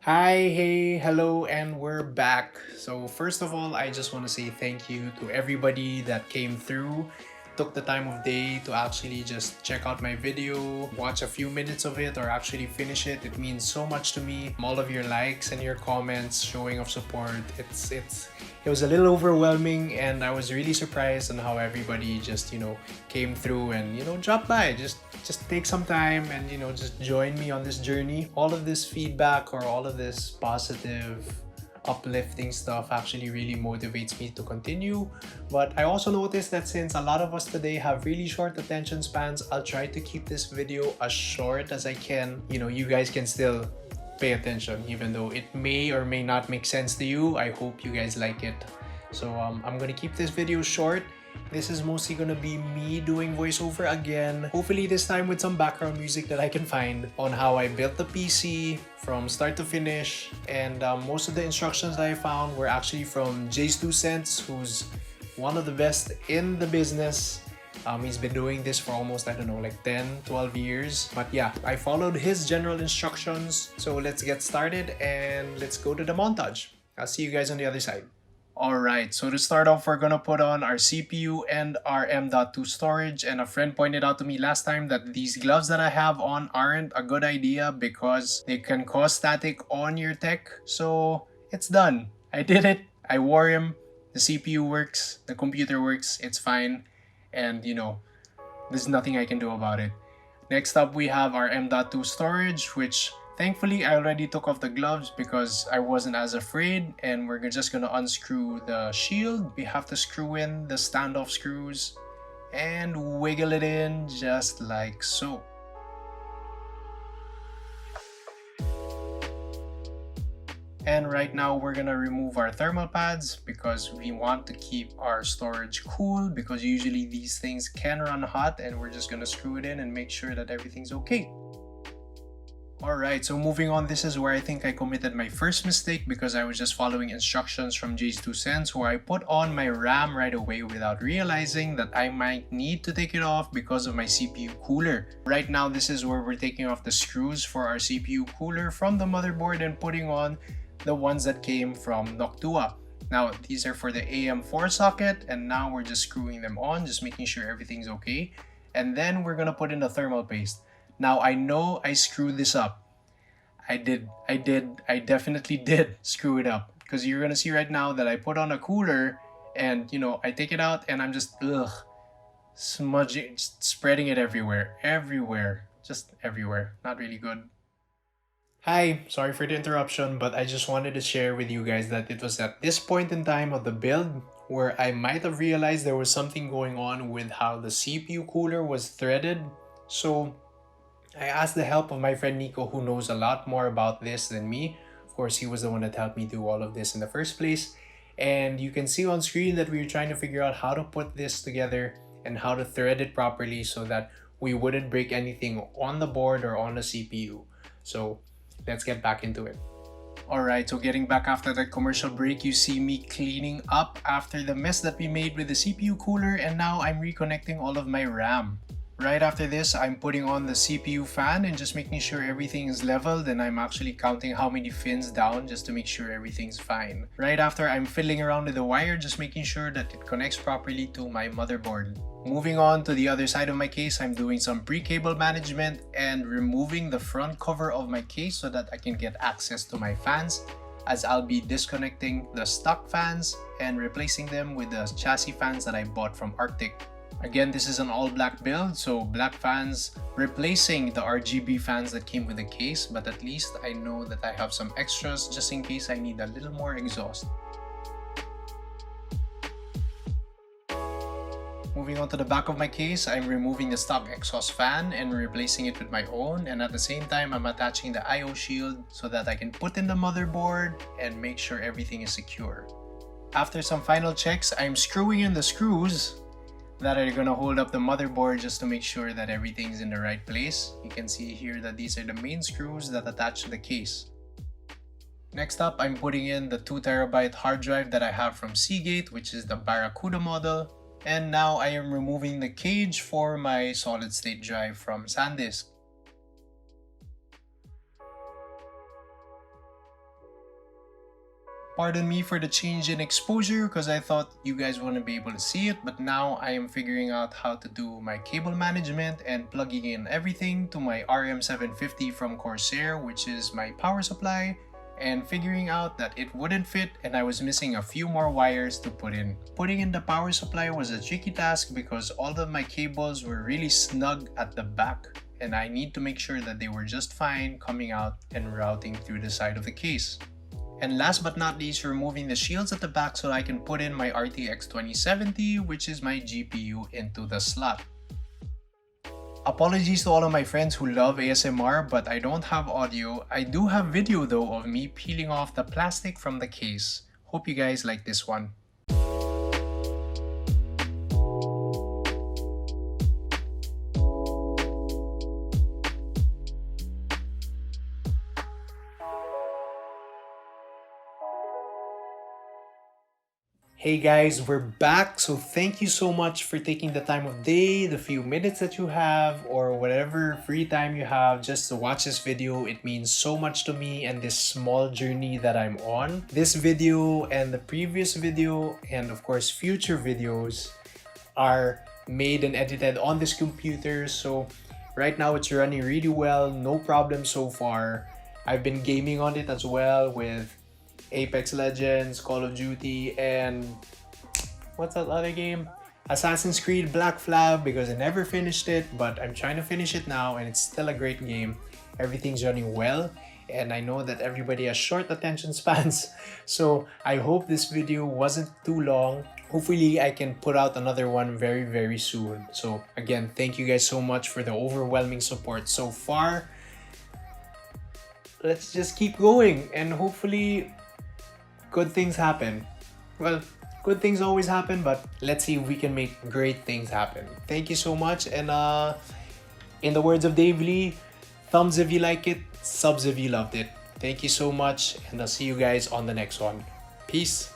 Hi, hey, hello, and we're back. So, first of all, I just want to say thank you to everybody that came through, took the time of day to actually just check out my video, watch a few minutes of it, or actually finish it. It means so much to me. All of your likes and your comments, showing of support. It was a little overwhelming, and I was really surprised on how everybody just came through and dropped by. Just take some time and just join me on this journey. All of this feedback or all of this positive uplifting stuff actually really motivates me to continue. But I also noticed that since a lot of us today have really short attention spans, I'll try to keep this video as short as I can. You guys can still pay attention even though it may or may not make sense to you. I hope you guys like it. So I'm gonna keep this video short. This is mostly gonna be me doing voiceover again. Hopefully this time with some background music that I can find on how I built the PC from start to finish. And most of the instructions that I found were actually from Jay's 2 cents, who's one of the best in the business. He's been doing this for almost, I don't know, like 10, 12 years. But yeah, I followed his general instructions. So let's get started and let's go to the montage. I'll see you guys on the other side. Alright, so to start off, we're gonna put on our CPU and our M.2 storage. And a friend pointed out to me last time that these gloves that I have on aren't a good idea because they can cause static on your tech. So it's done. I did it. I wore him. The CPU works. The computer works. It's fine. And there's nothing I can do about it. Next up, we have our M.2 storage, which thankfully I already took off the gloves because I wasn't as afraid, and we're just gonna unscrew the shield. We have to screw in the standoff screws and wiggle it in just like so. And right now we're gonna remove our thermal pads because we want to keep our storage cool, because usually these things can run hot, and we're just gonna screw it in and make sure that everything's okay. Alright, so moving on, this is where I think I committed my first mistake because I was just following instructions from Jay's 2 cents, where I put on my RAM right away without realizing that I might need to take it off because of my CPU cooler. Right now, this is where we're taking off the screws for our CPU cooler from the motherboard and putting on the ones that came from Noctua. Now, these are for the AM4 socket, and now we're just screwing them on, just making sure everything's okay. And then we're gonna put in the thermal paste. Now, I know I screwed this up. I definitely did screw it up, because you're gonna see right now that I put on a cooler and I take it out and I'm just smudging, just spreading it everywhere, just everywhere. Not really good. Hi, sorry for the interruption, but I just wanted to share with you guys that it was at this point in time of the build where I might have realized there was something going on with how the CPU cooler was threaded. So I asked the help of my friend Nico, who knows a lot more about this than me. Of course, he was the one that helped me do all of this in the first place. And you can see on screen that we were trying to figure out how to put this together and how to thread it properly so that we wouldn't break anything on the board or on the CPU. So let's get back into it. Alright, so getting back after that commercial break, you see me cleaning up after the mess that we made with the CPU cooler, and now I'm reconnecting all of my RAM. Right after this, I'm putting on the CPU fan and just making sure everything is leveled, and I'm actually counting how many fins down just to make sure everything's fine. Right after, I'm fiddling around with the wire, just making sure that it connects properly to my motherboard. Moving on to the other side of my case, I'm doing some pre-cable management and removing the front cover of my case so that I can get access to my fans, as I'll be disconnecting the stock fans and replacing them with the chassis fans that I bought from Arctic. Again, this is an all-black build, so black fans replacing the RGB fans that came with the case, but at least I know that I have some extras just in case I need a little more exhaust. Moving on to the back of my case, I'm removing the stock exhaust fan and replacing it with my own, and at the same time I'm attaching the IO shield so that I can put in the motherboard and make sure everything is secure. After some final checks, I'm screwing in the screws that are gonna hold up the motherboard just to make sure that everything's in the right place. You can see here that these are the main screws that attach to the case. Next up, I'm putting in the 2TB hard drive that I have from Seagate, which is the Barracuda model. And now I am removing the cage for my solid state drive from SanDisk. Pardon me for the change in exposure because I thought you guys wouldn't be able to see it, but now I am figuring out how to do my cable management and plugging in everything to my RM750 from Corsair, which is my power supply, and figuring out that it wouldn't fit and I was missing a few more wires to put in. Putting in the power supply was a tricky task because all of my cables were really snug at the back and I need to make sure that they were just fine coming out and routing through the side of the case. And last but not least, removing the shields at the back so I can put in my RTX 2070, which is my GPU, into the slot. Apologies to all of my friends who love ASMR, but I don't have audio. I do have video though of me peeling off the plastic from the case. Hope you guys like this one. Hey guys, we're back. So thank you so much for taking the time of day, the few minutes that you have, or whatever free time you have just to watch this video. It means so much to me and this small journey that I'm on. This video and the previous video and of course future videos are made and edited on this computer. So right now it's running really well, no problem so far. I've been gaming on it as well with Apex Legends, Call of Duty, and what's that other game? Assassin's Creed Black Flag, because I never finished it, but I'm trying to finish it now and it's still a great game. Everything's running well and I know that everybody has short attention spans, so I hope this video wasn't too long. Hopefully I can put out another one very soon. So again, thank you guys so much for the overwhelming support so far. Let's just keep going and hopefully good things happen. Well, good things always happen, but let's see if we can make great things happen. Thank you so much, and in the words of Dave Lee, thumbs if you like it, subs if you loved it. Thank you so much, and I'll see you guys on the next one. Peace.